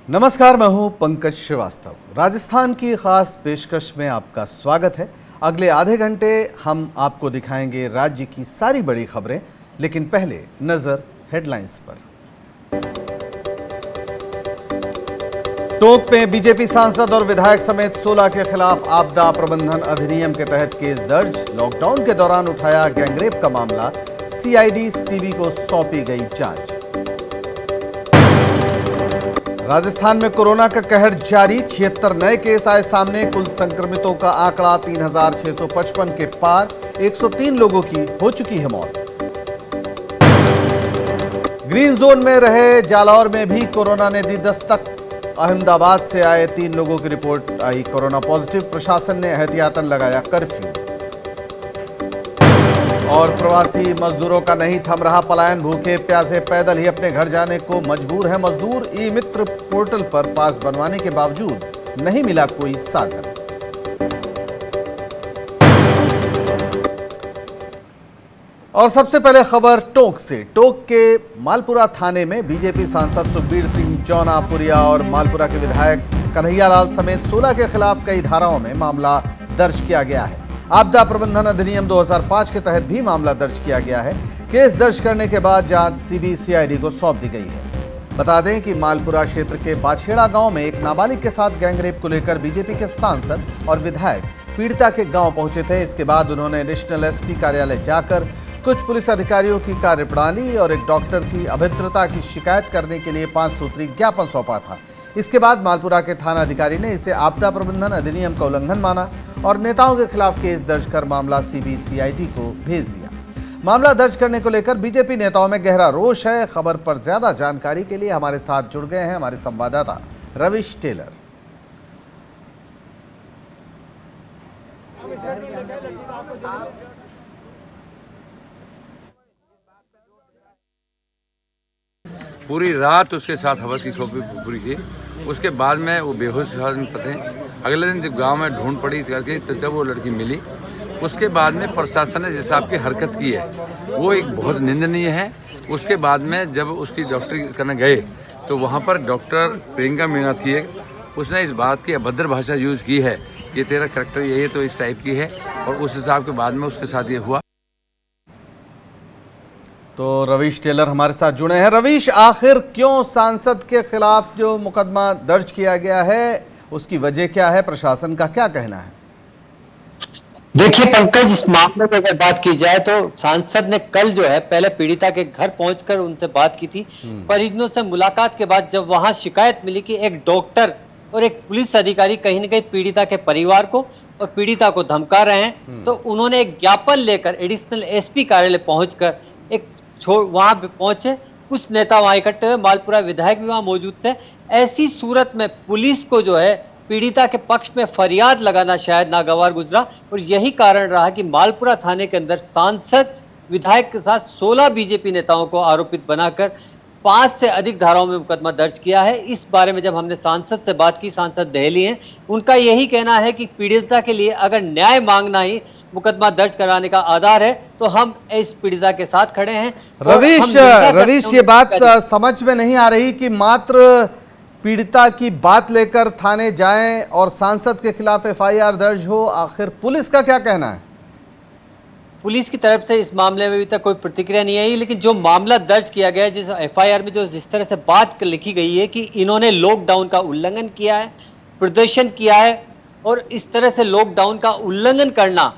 नमस्कार, मैं हूं पंकज श्रीवास्तव। राजस्थान की खास पेशकश में आपका स्वागत है। अगले आधे घंटे हम आपको दिखाएंगे राज्य की सारी बड़ी खबरें, लेकिन पहले नजर हेडलाइंस पर। टोंक में बीजेपी सांसद और विधायक समेत 16 के खिलाफ आपदा प्रबंधन अधिनियम के तहत केस दर्ज। लॉकडाउन के दौरान उठाया गैंगरेप का मामला, सीआईडी सीबी को सौंपी गई जांच। राजस्थान में कोरोना का कहर जारी, 76 नए केस आए सामने। कुल संक्रमितों का आंकड़ा 3655 के पार, 103 लोगों की हो चुकी है मौत। ग्रीन जोन में रहे जालौर में भी कोरोना ने दी दस्तक। अहमदाबाद से आए 3 लोगों की रिपोर्ट आई कोरोना पॉजिटिव। प्रशासन ने एहतियातन लगाया कर्फ्यू। और प्रवासी मजदूरों का नहीं थम रहा पलायन, भूखे प्यासे पैदल ही अपने घर जाने को मजबूर है मजदूर। ई मित्र पोर्टल पर पास बनवाने के बावजूद नहीं मिला कोई साधन। और सबसे पहले खबर टोंक से। टोंक के मालपुरा थाने में बीजेपी सांसद सुखबीर सिंह जौनापुरिया और मालपुरा के विधायक कन्हैयालाल समेत 16 के खिलाफ कई धाराओं में मामला दर्ज किया गया है। आपदा प्रबंधन अधिनियम 2005 के तहत भी मामला दर्ज किया गया है। केस दर्ज करने के बाद जांच सीबी सीआईडी को सौंप दी गई है। बता दें कि मालपुरा क्षेत्र के बाछेड़ा गांव में एक नाबालिग के साथ गैंगरेप को लेकर बीजेपी के सांसद और विधायक पीड़िता के गांव पहुंचे थे। इसके बाद उन्होंने एडिशनल एसपी कार्यालय जाकर कुछ पुलिस अधिकारियों की कार्यप्रणाली और एक डॉक्टर की अभद्रता की शिकायत करने के लिए 5 सूत्री ज्ञापन सौंपा था। इसके बाद मालपुरा के थाना अधिकारी ने इसे आपदा प्रबंधन अधिनियम का उल्लंघन माना और नेताओं के खिलाफ केस दर्ज कर मामला सीबी सीआईडी को भेज दिया। मामला दर्ज करने को लेकर बीजेपी नेताओं में गहरा रोष है। खबर पर ज्यादा जानकारी के लिए हमारे साथ जुड़ गए हैं हमारे संवाददाता रविश टेलर। पूरी रात उसके साथ हवस की खोपड़ी पूरी की। उसके बाद में वो बेहोश पते। अगले दिन जब गांव में ढूंढ पड़ी करके तो जब वो लड़की मिली, उसके बाद में प्रशासन ने जिस हिसाब की हरकत की है वो एक बहुत निंदनीय है। उसके बाद में जब उसकी डॉक्टरी करने गए तो वहाँ पर डॉक्टर प्रियंका मीना थी, उसने इस बात की अभद्र भाषा यूज़ की है कि तेरा करैक्टर ये तो इस टाइप की है, और उस हिसाब के बाद में उसके साथ ये हुआ। तो रविश टेलर हमारे साथ जुड़े हैं। रविश, आखिर क्यों सांसद के खिलाफ जो मुकदमा दर्ज किया गया है उसकी वजह क्या है, प्रशासन का क्या कहना है? देखिए पंकज, इस मामले में अगर बात की जाए तो सांसद ने कल जो है पहले पीड़िता के घर पहुंचकर उनसे बात की थी। परिजनों से मुलाकात के बाद जब वहां शिकायत मिली कि एक डॉक्टर और एक पुलिस अधिकारी कहीं न कहीं पीड़िता के परिवार को और पीड़िता को धमका रहे हैं, तो उन्होंने एक ज्ञापन लेकर एडिशनल एसपी कार्यालय पहुंचकर एक वहां पे पहुंचे। कुछ नेता वहां इकट्ठे हुए, मालपुरा विधायक भी वहां मौजूद थे। ऐसी सूरत में पुलिस को जो है पीड़िता के पक्ष में फरियाद लगाना शायद नागवार गुजरा, और यही कारण रहा कि मालपुरा थाने के अंदर सांसद विधायक के साथ 16 बीजेपी नेताओं को आरोपित बनाकर 5 से अधिक धाराओं में मुकदमा दर्ज किया है। इस बारे में जब हमने सांसद से बात की, सांसद दहली हैं, उनका यही कहना है कि पीड़िता के लिए अगर न्याय मांगना ही मुकदमा दर्ज कराने का आधार है तो हम इस पीड़िता के साथ खड़े हैं। रविश, ये बात समझ में नहीं आ रही कि मात्र पीड़िता की बात लेकर थाने जाएं और सांसद के खिलाफ एफआईआर दर्ज हो। आखिर पुलिस का क्या कहना है? पुलिस की तरफ से इस मामले में अभी तक कोई प्रतिक्रिया नहीं आई, लेकिन जो मामला दर्ज किया गया है, जिस एफआईआर में जो जिस तरह से बात लिखी गई है कि इन्होंने लॉकडाउन का उल्लंघन किया है, प्रदर्शन किया है, और इस तरह से लॉकडाउन का उल्लंघन करना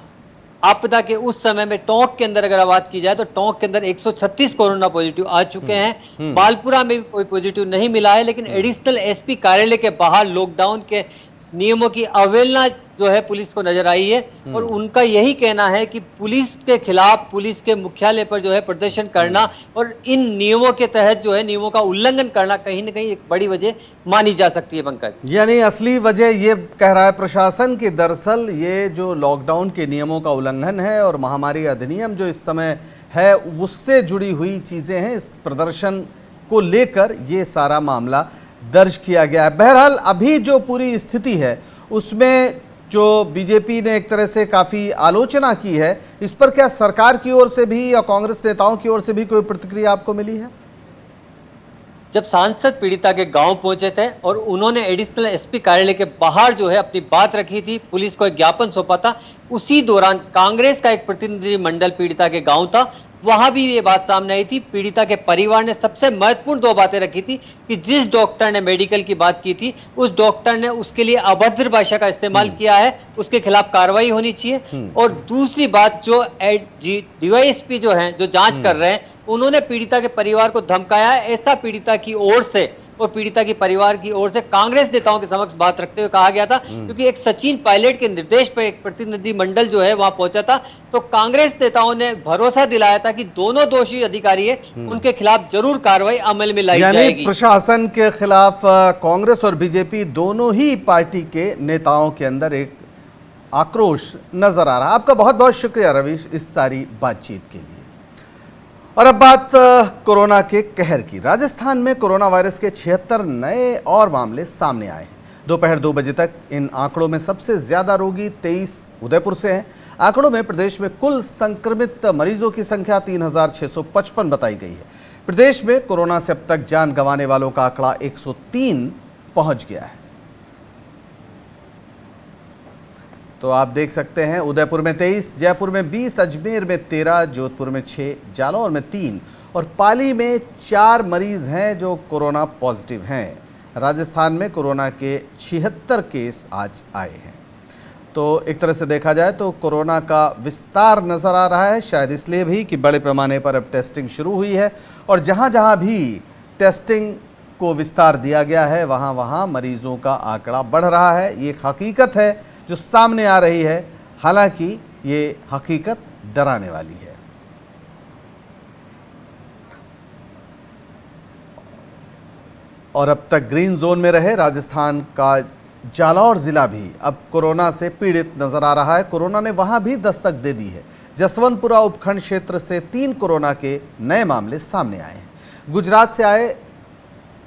आपदा के उस समय में टोंक के अंदर अगर बात की जाए तो टोंक के अंदर 136 कोरोना पॉजिटिव आ चुके हैं। मालपुरा में भी कोई पॉजिटिव नहीं मिला है, लेकिन एडिशनल एसपी कार्यालय के बाहर लॉकडाउन के नियमों की अवहेलना जो है पुलिस को नजर आई है, और उनका यही कहना है कि पुलिस के खिलाफ, पुलिस के मुख्यालय पर जो है प्रदर्शन करना और इन नियमों के तहत जो है नियमों का उल्लंघन करना कहीं न कहीं एक बड़ी वजह मानी जा सकती है। पंकज, यानी असली वजह ये कह रहा है प्रशासन की दरअसल ये जो लॉकडाउन के नियमों का उल्लंघन है और महामारी अधिनियम जो इस समय है उससे जुड़ी हुई चीजें हैं। इस प्रदर्शन को लेकर ये सारा मामला दर्ज किया गया है। बहरहाल अभी जो पूरी स्थिति है उसमें जो बीजेपी ने एक तरह से काफ़ी आलोचना की है, इस पर क्या सरकार की ओर से भी या कांग्रेस नेताओं की ओर से भी कोई प्रतिक्रिया आपको मिली है? जब सांसद पीड़िता के गांव पहुंचे थे और उन्होंने एडिशनल एसपी कार्यालय के बाहर जो है अपनी बात रखी थी, पुलिस को एक ज्ञापन सौंपा था, उसी दौरान कांग्रेस का एक प्रतिनिधि मंडल पीड़िता के गांव था, वहां भी ये बात सामने आई थी। पीड़िता के परिवार ने सबसे महत्वपूर्ण दो बातें रखी थी कि जिस डॉक्टर ने मेडिकल की बात की थी, उस डॉक्टर ने उसके लिए अभद्र भाषा का इस्तेमाल किया है, उसके खिलाफ कार्रवाई होनी चाहिए। और दूसरी बात, जो डीवाईएसपी जो है, जो जांच कर रहे हैं, उन्होंने पीड़िता के परिवार को धमकाया है। ऐसा पीड़िता की ओर से और पीड़िता के परिवार की ओर से कांग्रेस नेताओं के समक्ष बात रखते हुए कहा गया था, क्योंकि एक सचिन पायलट के निर्देश पर एक प्रतिनिधि मंडल जो है वहां पहुंचा था, तो कांग्रेस नेताओं ने भरोसा दिलाया था कि दोनों दोषी अधिकारी है, उनके खिलाफ जरूर कार्रवाई अमल में लाई जाएगी। यानी प्रशासन के खिलाफ कांग्रेस और बीजेपी दोनों ही पार्टी के नेताओं के अंदर एक आक्रोश नजर आ रहा है। आपका बहुत बहुत शुक्रिया रवीश इस सारी बातचीत के लिए। और अब बात कोरोना के कहर की। राजस्थान में कोरोना वायरस के 76 नए और मामले सामने आए हैं। दोपहर 2 बजे तक इन आंकड़ों में सबसे ज्यादा रोगी 23 उदयपुर से हैं। आंकड़ों में प्रदेश में कुल संक्रमित मरीजों की संख्या 3655 बताई गई है। प्रदेश में कोरोना से अब तक जान गंवाने वालों का आंकड़ा 103 पहुंच गया है। तो आप देख सकते हैं, उदयपुर में 23, जयपुर में 20, अजमेर में 13, जोधपुर में 6, जालौर में 3 और पाली में 4 मरीज हैं जो कोरोना पॉजिटिव हैं। राजस्थान में कोरोना के 76 केस आज आए हैं। तो एक तरह से देखा जाए तो कोरोना का विस्तार नज़र आ रहा है, शायद इसलिए भी कि बड़े पैमाने पर अब टेस्टिंग शुरू हुई है और जहाँ जहाँ भी टेस्टिंग को विस्तार दिया गया है वहाँ वहाँ मरीजों का आंकड़ा बढ़ रहा है। ये एक हकीकत है जो सामने आ रही है, हालांकि ये हकीकत डराने वाली है। और अब तक ग्रीन जोन में रहे राजस्थान का जालौर जिला भी अब कोरोना से पीड़ित नजर आ रहा है। कोरोना ने वहां भी दस्तक दे दी है। जसवंतपुरा उपखंड क्षेत्र से 3 कोरोना के नए मामले सामने आए हैं। गुजरात से आए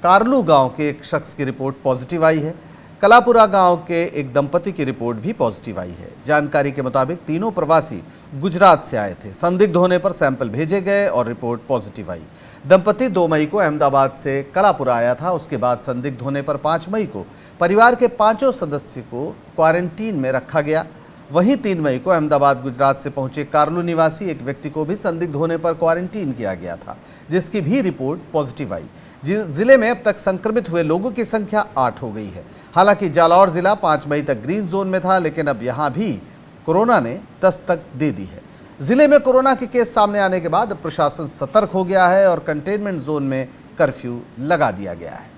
कारलू गांव के एक शख्स की रिपोर्ट पॉजिटिव आई है। कलापुरा गांव के एक दंपति की रिपोर्ट भी पॉजिटिव आई है। जानकारी के मुताबिक तीनों प्रवासी गुजरात से आए थे। संदिग्ध होने पर सैंपल भेजे गए और रिपोर्ट पॉजिटिव आई। दंपति 2 मई को अहमदाबाद से कलापुरा आया था। उसके बाद संदिग्ध होने पर 5 मई को परिवार के 5 सदस्य को क्वारंटीन में रखा गया। वहीं 3 मई को अहमदाबाद गुजरात से पहुंचे कारलू निवासी एक व्यक्ति को भी संदिग्ध होने पर क्वारंटीन किया गया था, जिसकी भी रिपोर्ट पॉजिटिव आई। जिले में अब तक संक्रमित हुए लोगों की संख्या 8 हो गई है। हालांकि जालौर जिला 5 मई तक ग्रीन जोन में था, लेकिन अब यहां भी कोरोना ने दस्तक दे दी है। जिले में कोरोना के केस सामने आने के बाद प्रशासन सतर्क हो गया है और कंटेनमेंट जोन में कर्फ्यू लगा दिया गया है।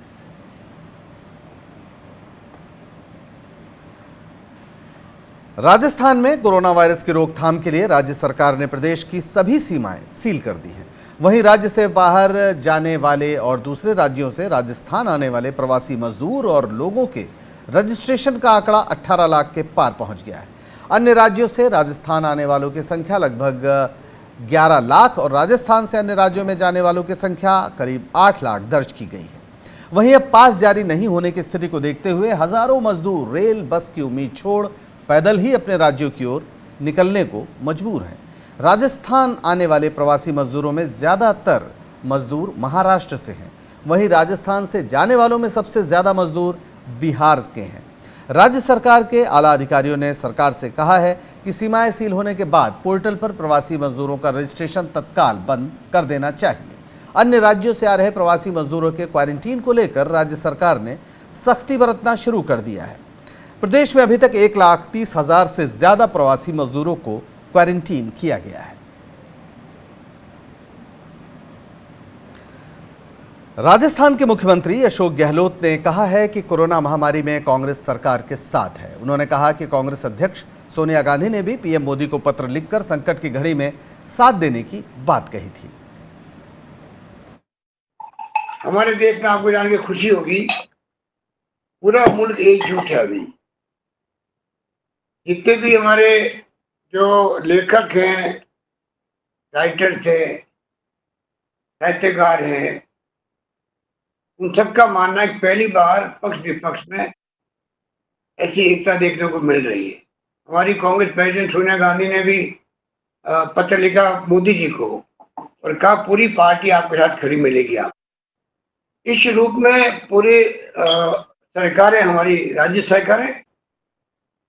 राजस्थान में कोरोना वायरस की रोकथाम के लिए राज्य सरकार ने प्रदेश की सभी सीमाएं सील कर दी हैं। वहीं राज्य से बाहर जाने वाले और दूसरे राज्यों से राजस्थान आने वाले प्रवासी मजदूर और लोगों के रजिस्ट्रेशन का आंकड़ा 18 लाख के पार पहुंच गया है। अन्य राज्यों से राजस्थान आने वालों की संख्या लगभग 11 लाख और राजस्थान से अन्य राज्यों में जाने वालों की संख्या करीब 8 लाख दर्ज की गई है। वहीं अब पास जारी नहीं होने की स्थिति को देखते हुए हजारों मजदूर रेल बस की उम्मीद छोड़ पैदल ही अपने राज्यों की ओर निकलने को मजबूर हैं। राजस्थान आने वाले प्रवासी मजदूरों में ज़्यादातर मजदूर महाराष्ट्र से हैं। वहीं राजस्थान से जाने वालों में सबसे ज़्यादा मजदूर बिहार के हैं। राज्य सरकार के आला अधिकारियों ने सरकार से कहा है कि सीमाएं सील होने के बाद पोर्टल पर प्रवासी मजदूरों का रजिस्ट्रेशन तत्काल बंद कर देना चाहिए। अन्य राज्यों से आ रहे प्रवासी मजदूरों के क्वारंटीन को लेकर राज्य सरकार ने सख्ती बरतना शुरू कर दिया है। प्रदेश में अभी तक 1,30,000 से ज्यादा प्रवासी मजदूरों को क्वारंटीन किया गया है। राजस्थान के मुख्यमंत्री अशोक गहलोत ने कहा है कि कोरोना महामारी में कांग्रेस सरकार के साथ है। उन्होंने कहा कि कांग्रेस अध्यक्ष सोनिया गांधी ने भी पीएम मोदी को पत्र लिखकर संकट की घड़ी में साथ देने की बात कही थी। हमारे देश में आपको जान के खुशी होगी, पूरा मुल्क एकजुट है। अभी जितने भी हमारे जो लेखक हैं, राइटर्स हैं, साहित्यकार हैं, उन सबका मानना है कि पहली बार पक्ष विपक्ष में ऐसी एकता देखने को मिल रही है। हमारी कांग्रेस प्रेसिडेंट सोनिया गांधी ने भी पत्र लिखा मोदी जी को और कहा पूरी पार्टी आपके साथ खड़ी मिलेगी। आप इस रूप में पूरी सरकारें, हमारी राज्य सरकारें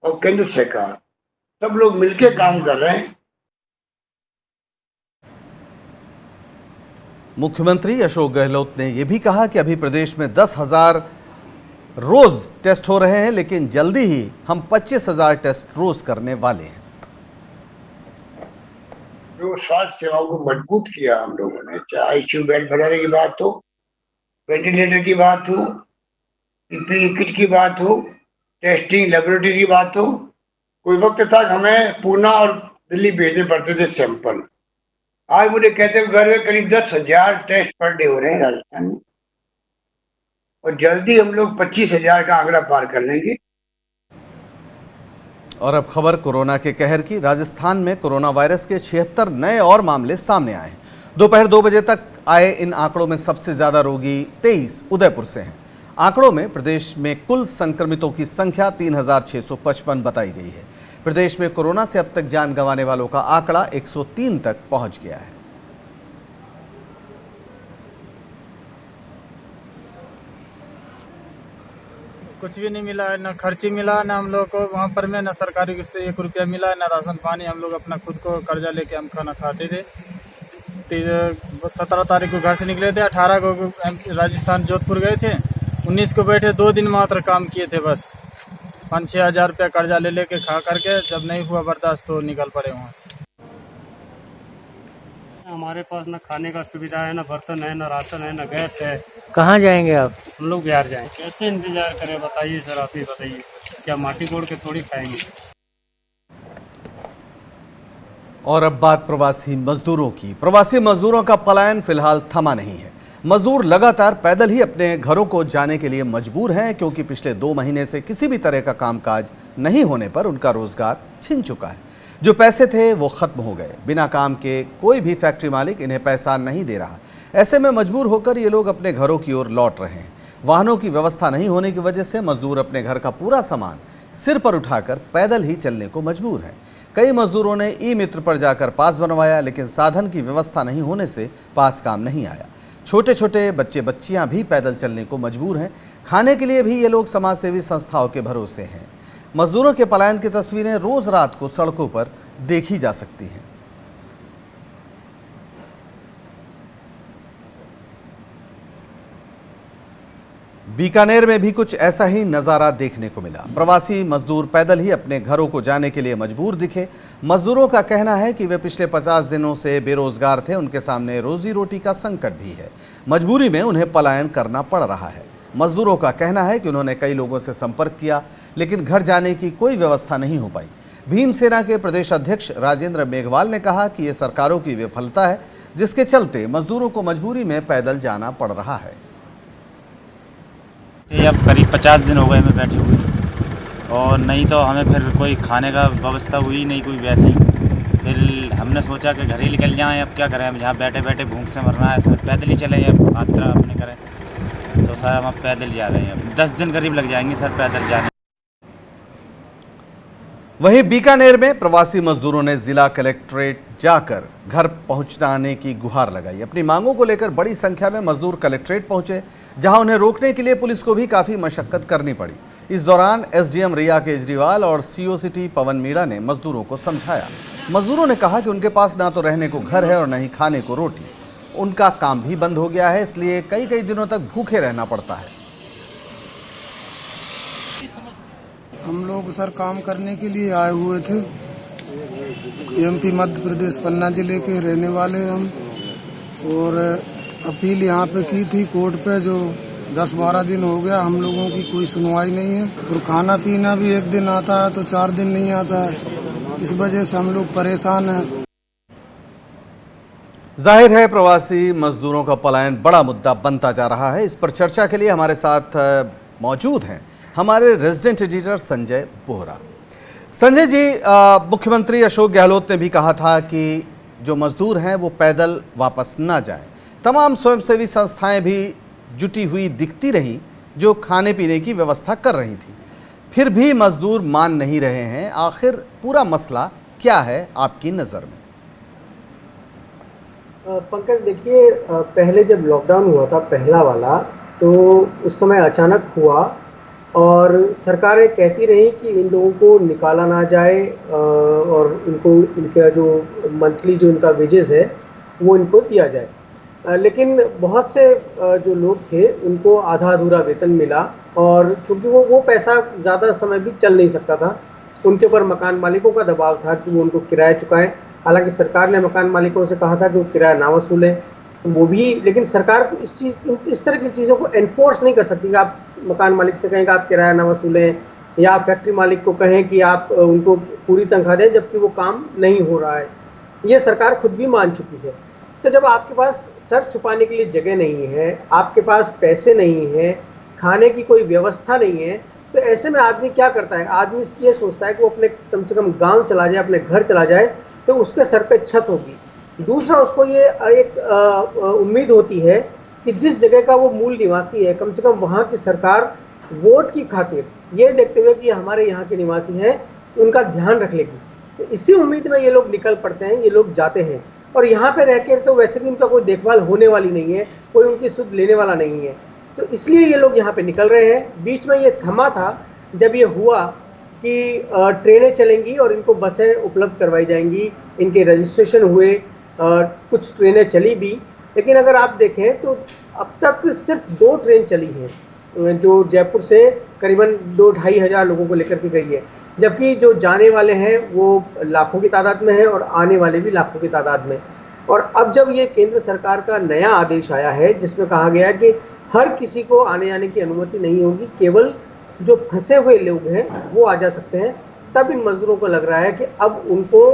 और केंद्र सरकार, सब लोग मिलकर काम कर रहे हैं। मुख्यमंत्री अशोक गहलोत ने यह भी कहा कि अभी प्रदेश में 10,000 रोज टेस्ट हो रहे हैं, लेकिन जल्दी ही हम 25,000 टेस्ट रोज करने वाले हैं। जो स्वास्थ्य सेवाओं को मजबूत किया हम लोगों ने, चाहे आईसीयू बेड बढ़ाने की बात हो, वेंटिलेटर की बात हो, पीपीई किट की बात हो, टेस्टिंग लेबोरेटरी की बात हो। कोई वक्त था कि हमें पूना और दिल्ली भेजने पड़ते थे सैंपल। आज मुझे कहते हैं घर में करीब 10,000 टेस्ट पर डे हो रहे हैं राजस्थान में, और जल्दी हम लोग 25,000 का आंकड़ा पार कर लेंगे। और अब खबर कोरोना के कहर की। राजस्थान में कोरोना वायरस के 76 नए और मामले सामने आए। दोपहर 2 बजे तक आए इन आंकड़ों में सबसे ज्यादा रोगी 23 उदयपुर से हैं। आंकड़ों में प्रदेश में कुल संक्रमितों की संख्या 3,655 बताई गई है। प्रदेश में कोरोना से अब तक जान गंवाने वालों का आंकड़ा 103 तक पहुंच गया है। कुछ भी नहीं मिला है, ना खर्ची मिला, ना हम लोग को वहाँ पर में, ना सरकारी से 1 रुपया मिला, ना राशन पानी। हम लोग अपना खुद को कर्जा लेके हम खाना खाते थे। 17 तारीख को घर से निकले थे, 18 को राजस्थान जोधपुर गए थे, 19 को बैठे, 2 दिन मात्र काम किए थे बस। 5-6 हज़ार रुपया कर्जा ले लेके खा करके जब नहीं हुआ बर्दाश्त तो निकल पड़े वहाँ से। हमारे पास ना खाने का सुविधा है, ना बर्तन है, ना राशन है, ना गैस है। कहाँ जाएंगे आप? हम लोग बिहार जाएं, कैसे इंतजार करें बताइए सर, आप ही बताइए। क्या माटी कोड़ के थोड़ी खाएंगे। और अब बात प्रवासी मजदूरों की। प्रवासी मजदूरों का पलायन फिलहाल थमा नहीं है। मजदूर लगातार पैदल ही अपने घरों को जाने के लिए मजबूर हैं, क्योंकि पिछले 2 महीने से किसी भी तरह का कामकाज नहीं होने पर उनका रोजगार छिन चुका है। जो पैसे थे वो खत्म हो गए। बिना काम के कोई भी फैक्ट्री मालिक इन्हें पैसा नहीं दे रहा। ऐसे में मजबूर होकर ये लोग अपने घरों की ओर लौट रहे हैं। वाहनों की व्यवस्था नहीं होने की वजह से मजदूर अपने घर का पूरा सामान सिर पर उठाकर पैदल ही चलने को मजबूर हैं। कई मजदूरों ने ई मित्र पर जाकर पास बनवाया, लेकिन साधन की व्यवस्था नहीं होने से पास काम नहीं आया। छोटे छोटे बच्चे बच्चियां भी पैदल चलने को मजबूर हैं। खाने के लिए भी ये लोग समाजसेवी संस्थाओं के भरोसे हैं। मजदूरों के पलायन की तस्वीरें रोज रात को सड़कों पर देखी जा सकती हैं। बीकानेर में भी कुछ ऐसा ही नजारा देखने को मिला। प्रवासी मजदूर पैदल ही अपने घरों को जाने के लिए मजबूर दिखे। मजदूरों का कहना है कि वे पिछले 50 दिनों से बेरोजगार थे। उनके सामने रोजी रोटी का संकट भी है। मजबूरी में उन्हें पलायन करना पड़ रहा है। मजदूरों का कहना है कि उन्होंने कई लोगों से संपर्क किया, लेकिन घर जाने की कोई व्यवस्था नहीं हो पाई। भीमसेना के प्रदेश अध्यक्ष राजेंद्र मेघवाल ने कहा कि यह सरकारों की विफलता है, जिसके चलते मजदूरों को मजबूरी में पैदल जाना पड़ रहा है। ये अब करीब 50 दिन हो गए हमें बैठे हुए, और नहीं तो हमें फिर कोई खाने का व्यवस्था हुई नहीं, कोई वैसे ही। फिर हमने सोचा कि घर ही निकल जाएं, अब क्या करें, हम जहाँ बैठे बैठे भूख से मरना है, सर पैदल ही चले अब यात्रा अपने करें। तो सर हम अब पैदल जा रहे हैं, अब 10 दिन करीब लग जाएंगे सर पैदल जाने। वहीं बीकानेर में प्रवासी मजदूरों ने जिला कलेक्ट्रेट जाकर घर पहुंचाने की गुहार लगाई। अपनी मांगों को लेकर बड़ी संख्या में मजदूर कलेक्ट्रेट पहुंचे, जहां उन्हें रोकने के लिए पुलिस को भी काफी मशक्कत करनी पड़ी। इस दौरान एसडीएम रिया केजरीवाल और सीओ सिटी पवन मीणा ने मजदूरों को समझाया। मजदूरों ने कहा कि उनके पास ना तो रहने को घर है और न ही खाने को रोटी। उनका काम भी बंद हो गया है, इसलिए कई कई दिनों तक भूखे रहना पड़ता है। हम लोग सर काम करने के लिए आए हुए थे। एमपी मध्य प्रदेश पन्ना जिले के रहने वाले हम, और अपील यहाँ पे की थी कोर्ट पे, जो 10-12 दिन हो गया हम लोगों की कोई सुनवाई नहीं है। और खाना पीना भी 1 दिन आता है तो 4 दिन नहीं आता है। इस वजह से हम लोग परेशान हैं। जाहिर है प्रवासी मजदूरों का पलायन बड़ा मुद्दा बनता जा रहा है। इस पर चर्चा के लिए हमारे साथ मौजूद हैं हमारे रेजिडेंट एडिटर संजय बोहरा। संजय जी, मुख्यमंत्री अशोक गहलोत ने भी कहा था कि जो मजदूर हैं वो पैदल वापस ना जाएं। तमाम स्वयंसेवी संस्थाएं भी जुटी हुई दिखती रहीं, जो खाने पीने की व्यवस्था कर रही थी। फिर भी मजदूर मान नहीं रहे हैं। आखिर पूरा मसला क्या है आपकी नज़र में? पंकज, देखिए, पहले जब लॉकडाउन हुआ था पहला वाला, तो उस समय अचानक हुआ और सरकारें कहती रही कि इन लोगों को निकाला ना जाए और इनको इनका जो मंथली जो इनका वेजेस है वो इनको दिया जाए। लेकिन बहुत से जो लोग थे उनको आधा अधूरा वेतन मिला और चूँकि वो पैसा ज़्यादा समय भी चल नहीं सकता था, उनके ऊपर मकान मालिकों का दबाव था कि वो उनको किराया चुकाएं। हालांकि सरकार ने मकान मालिकों से कहा था कि वो किराया ना वसूलें, वो भी, लेकिन सरकार इस तरह की चीज़ों को एनफोर्स नहीं कर सकती कि आप मकान मालिक से कहें कि आप किराया ना वसूलें या आप फैक्ट्री मालिक को कहें कि आप उनको पूरी तनख्वाह दें जबकि वो काम नहीं हो रहा है। ये सरकार खुद भी मान चुकी है। तो जब आपके पास सर छुपाने के लिए जगह नहीं है, आपके पास पैसे नहीं है, खाने की कोई व्यवस्था नहीं है, तो ऐसे में आदमी क्या करता है? आदमी ये सोचता है कि वो अपने कम से कम गांव चला जाए, अपने घर चला जाए तो उसके सर पे छत होगी। दूसरा, उसको ये एक उम्मीद होती है कि जिस जगह का वो मूल निवासी है, कम से कम वहाँ की सरकार वोट की खातिर ये देखते हुए कि हमारे यहाँ के निवासी हैं, उनका ध्यान रख लेगी। तो इसी उम्मीद में ये लोग निकल पड़ते हैं, ये लोग जाते हैं। और यहाँ पे रह कर तो वैसे भी उनका कोई देखभाल होने वाली नहीं है, कोई उनकी सुध लेने वाला नहीं है, तो इसलिए ये लोग यहाँ पे निकल रहे हैं। बीच में ये थमा था जब ये हुआ कि ट्रेनें चलेंगी और इनको बसें उपलब्ध करवाई जाएंगी, इनके रजिस्ट्रेशन हुए, कुछ ट्रेनें चली भी, लेकिन अगर आप देखें तो अब तक सिर्फ 2 ट्रेन चली हैं जो जयपुर से करीबन 2-2.5 हज़ार लोगों को लेकर के गई है, जबकि जो जाने वाले हैं वो लाखों की तादाद में हैं और आने वाले भी लाखों की तादाद में। और अब जब ये केंद्र सरकार का नया आदेश आया है जिसमें कहा गया है कि हर किसी को आने जाने की अनुमति नहीं होगी, केवल जो फंसे हुए लोग हैं वो आ जा सकते हैं, तब इन मजदूरों को लग रहा है कि अब उनको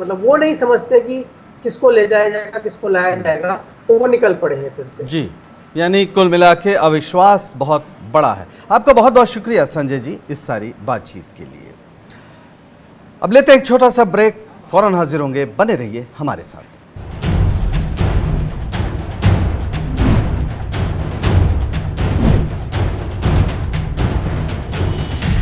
मतलब वो नहीं समझते कि किसको ले जाया जाएगा, किसको लाया जाएगा, तो वो निकल पड़े हैं फिर से। जी, यानी कुल मिला के अविश्वास बहुत बड़ा है। आपका बहुत बहुत शुक्रिया संजय जी इस सारी बातचीत के लिए। अब लेते हैं एक छोटा सा ब्रेक, फौरन हाजिर होंगे, बने रहिए हमारे साथ।